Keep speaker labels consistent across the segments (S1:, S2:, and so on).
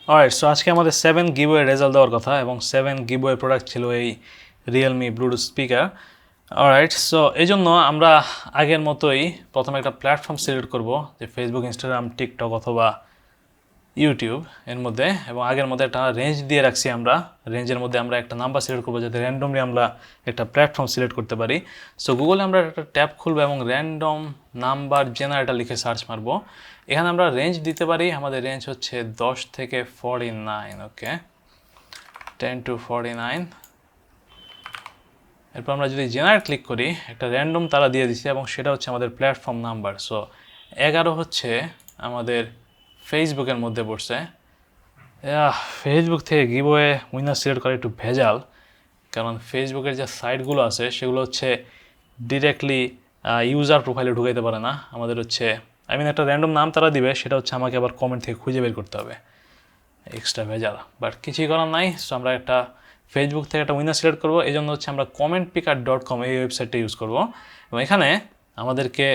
S1: Alright, so আজকে আমাদের 7 giveaway result দেওয়ার কথা এবং 7 গিভওয়ে প্রোডাক্ট ছিল এই Realme Bluetooth speaker. Alright, so এই জন্য আমরা আগের মতোই প্রথমে একটা প্ল্যাটফর্ম সিলেক্ট করব, যে ফেসবুক, ইনস্টাগ্রাম, টিকটক অথবা ইউটিউব এর মধ্যে, এবং আগের মধ্যে একটা রেঞ্জ দিয়ে রাখছি। আমরা রেঞ্জের মধ্যে আমরা একটা নাম্বার সিলেক্ট করবো যাতে র্যান্ডমলি আমরা একটা প্ল্যাটফর্ম সিলেক্ট করতে পারি। সো গুগলে আমরা একটা ট্যাব খুলবো এবং র্যান্ডম নাম্বার জেনারেটর লিখে সার্চ মারবো। এখানে আমরা রেঞ্জ দিতে পারি, আমাদের রেঞ্জ হচ্ছে 10 থেকে 49। ওকে, 10 to 49। এরপর আমরা যদি জেনারেট ক্লিক করি, একটা র্যান্ডম তারা দিয়ে দিচ্ছি এবং সেটা হচ্ছে আমাদের প্ল্যাটফর্ম নাম্বার। সো 11 হচ্ছে আমাদের ফেসবুকের মধ্যে পড়ছে। ফেসবুক থেকে গিভওয়ে উইনার সিলেক্ট করা একটু ভেজাল, কারণ ফেসবুকের যে সাইটগুলো আছে সেগুলো হচ্ছে ডিরেক্টলি ইউজার প্রোফাইলে ঢুকাইতে পারে না। আমাদের হচ্ছে একটা র্যান্ডম নাম তারা দিবে, সেটা হচ্ছে আমাকে আবার কমেন্ট থেকে খুঁজে বের করতে হবে, এক্সট্রা ভেজাল। বাট কিছুই করার নাই। সো আমরা একটা ফেসবুক থেকে একটা উইনার সিলেক্ট করবো। এই জন্য হচ্ছে আমরা commentpicker.com এই ওয়েবসাইটটা ইউজ করবো, এবং এখানে আমাদেরকে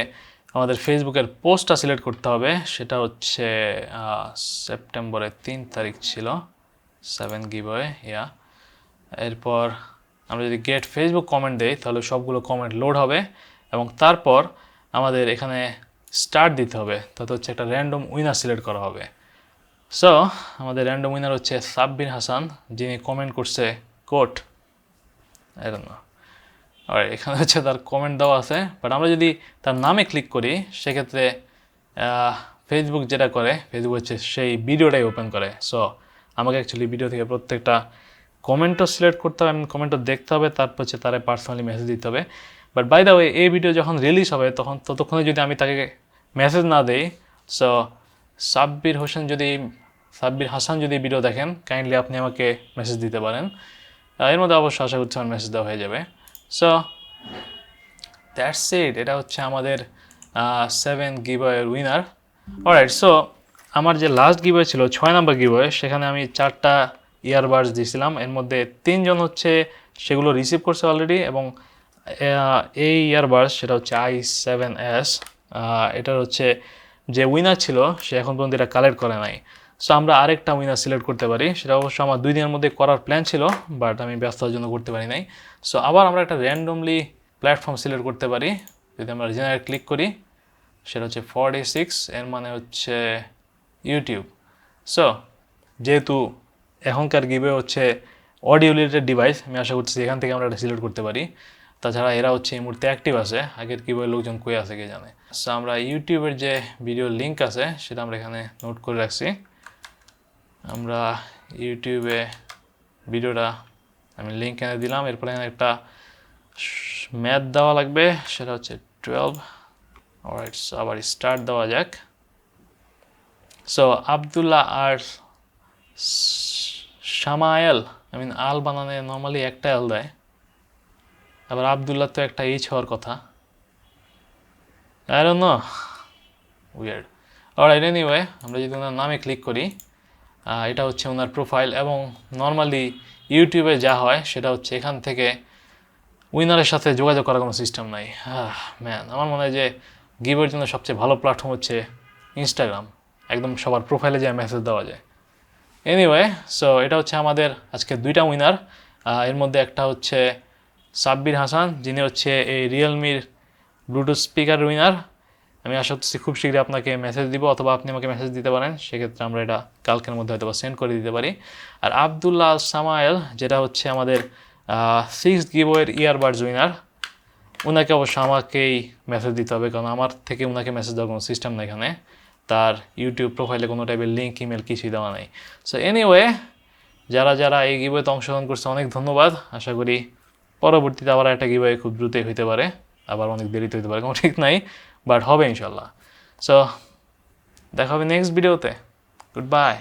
S1: আমাদের ফেসবুকের পোস্টটা সিলেক্ট করতে হবে। সেটা হচ্ছে সেপ্টেম্বরের 3 তারিখ ছিল 7 গিভওয়ে, এরপর আমরা যদি গেট ফেসবুক কমেন্ট দেই তাহলে সবগুলো কমেন্ট লোড হবে, এবং তারপর আমাদের এখানে স্টার্ট দিতে হবে, তাতে হচ্ছে একটা র্যান্ডম উইনার সিলেক্ট করা হবে। সো আমাদের র্যান্ডম উইনার হচ্ছে সাব্বির হাসান, যিনি কমেন্ট করছে কোট। আর এখানে হচ্ছে তার কমেন্ট দেওয়া আছে, বাট আমরা যদি তার নামে ক্লিক করি সেক্ষেত্রে ফেসবুক যেটা করে, ফেসবুক হচ্ছে সেই ভিডিওটাই ওপেন করে। সো আমাকে অ্যাকচুয়ালি ভিডিও থেকে প্রত্যেকটা কমেন্টও সিলেক্ট করতে হবে, কমেন্টও দেখতে হবে, তারপর হচ্ছে তারা পার্সোনালি মেসেজ দিতে হবে। বাট বাই দ্য ওয়ে, এই ভিডিও যখন রিলিজ হবে তখন ততক্ষণে যদি আমি তাকে মেসেজ না দেই, সো সাব্বির হাসান যদি ভিডিও দেখেন, কাইন্ডলি আপনি আমাকে মেসেজ দিতে পারেন। এর মধ্যে অবশ্যই আশা করছি আমার মেসেজ দেওয়া হয়ে যাবে। সো দ্যাটস ইট, এটা হচ্ছে আমাদের 7 গিভওয়ের উইনার। অলরাইট, সো আমার যে লাস্ট গিভওয়ে ছিল 6 নম্বর গিভওয়ে, সেখানে আমি 4টা ইয়ারবাডস দিয়েছিলাম। এর মধ্যে 3 জন হচ্ছে সেগুলো রিসিভ করছে অলরেডি, এবং এই ইয়ারবাডস সেটা হচ্ছে i7s। এটার হচ্ছে যে উইনার ছিল সে এখন পর্যন্ত এটা কালেক্ট করে নাই। সো আমরা আরেকটা উইনার সিলেক্ট করতে পারি, সেটা অবশ্য আমার 2 দিনের মধ্যে করার প্ল্যান ছিল, বাট আমি ব্যস্ততার জন্য করতে পারি নাই। সো আবার আমরা একটা র্যান্ডমলি প্ল্যাটফর্ম সিলেক্ট করতে পারি। যদি আমরা জেনারেট ক্লিক করি, সেটা হচ্ছে 46, এর মানে হচ্ছে ইউটিউব। সো যেহেতু এখনকার গিভওয়ে হচ্ছে অডিও রিলেটেড ডিভাইস, আমি আশা করছি এখান থেকে আমরা এটা সিলেক্ট করতে পারি। তাছাড়া এরা হচ্ছে এই মুহূর্তে অ্যাক্টিভ আছে, আগের গিভওয়ে লোকজন কই আছে কে জানে। সো আমরা ইউটিউবের যে ভিডিও লিঙ্ক আছে সেটা আমরা এখানে নোট করে রাখছি। আমরা ইউটিউবে ভিডিওটা আমি লিঙ্ক এনে দিলাম। এরপরে এখানে একটা ম্যাথ দেওয়া লাগবে, সেটা হচ্ছে 12। অলরাইট, সো আবার স্টার্ট দেওয়া যাক। সো আবদুল্লাহ আর সামায়েল, আল বানানে নর্মালি একটা এল দেয়, আবার আবদুল্লাহ তো একটা এইচ হওয়ার কথা। I don't know, weird. Alright, anyway আমরা যদি ওনার নামে ক্লিক করি, এটা হচ্ছে ওনার প্রোফাইল, এবং নর্মালি ইউটিউবে যা হয় সেটা হচ্ছে এখান থেকে উইনারের সাথে যোগাযোগ করার কোনো সিস্টেম নাই। ম্যান, আমার মনে হয় যে গিভের জন্য সবচেয়ে ভালো প্ল্যাটফর্ম হচ্ছে ইনস্টাগ্রাম, একদম সবার প্রোফাইলে যায় মেসেজ দেওয়া যায়। এনিওয়ে, সো এটা হচ্ছে আমাদের আজকে 2টা উইনার। এর মধ্যে একটা হচ্ছে সাব্বির হাসান, যিনি হচ্ছে এই রিয়েলমির ব্লুটুথ স্পিকার উইনার। আমি আশা করছি খুব শীঘ্রই আপনাকে মেসেজ দিব, অথবা আপনি আমাকে মেসেজ দিতে পারেন, সেক্ষেত্রে আমরা এটা কালকের মধ্যে হয়তো সেন্ড করে দিতে পারি। আর আবদুল্লাহ আল সামায়েল, যেটা হচ্ছে আমাদের 6 গিভওয়ের ইয়ারবাডস উইনার, ওনাকে অবশ্য আমাকেই মেসেজ দিতে হবে, কারণ আমার থেকে ওনাকে মেসেজ দেওয়ার কোনো সিস্টেম নেই এখানে। তার ইউটিউব প্রোফাইলে কোনো টাইপের লিঙ্ক, ইমেল কিছুই দেওয়া নেই। সো এনিওয়ে, যারা এই গিভওয়েতে অংশগ্রহণ করছে অনেক ধন্যবাদ। আশা করি পরবর্তীতে আবার একটা গিভওয়ে খুব দ্রুতই হইতে পারে, আবার অনেক দেরিতে হইতে পারে, কোনো ঠিক নাই, বাট হবে ইনশাল্লাহ। সো দেখা হবে নেক্সট ভিডিওতে। Good bye.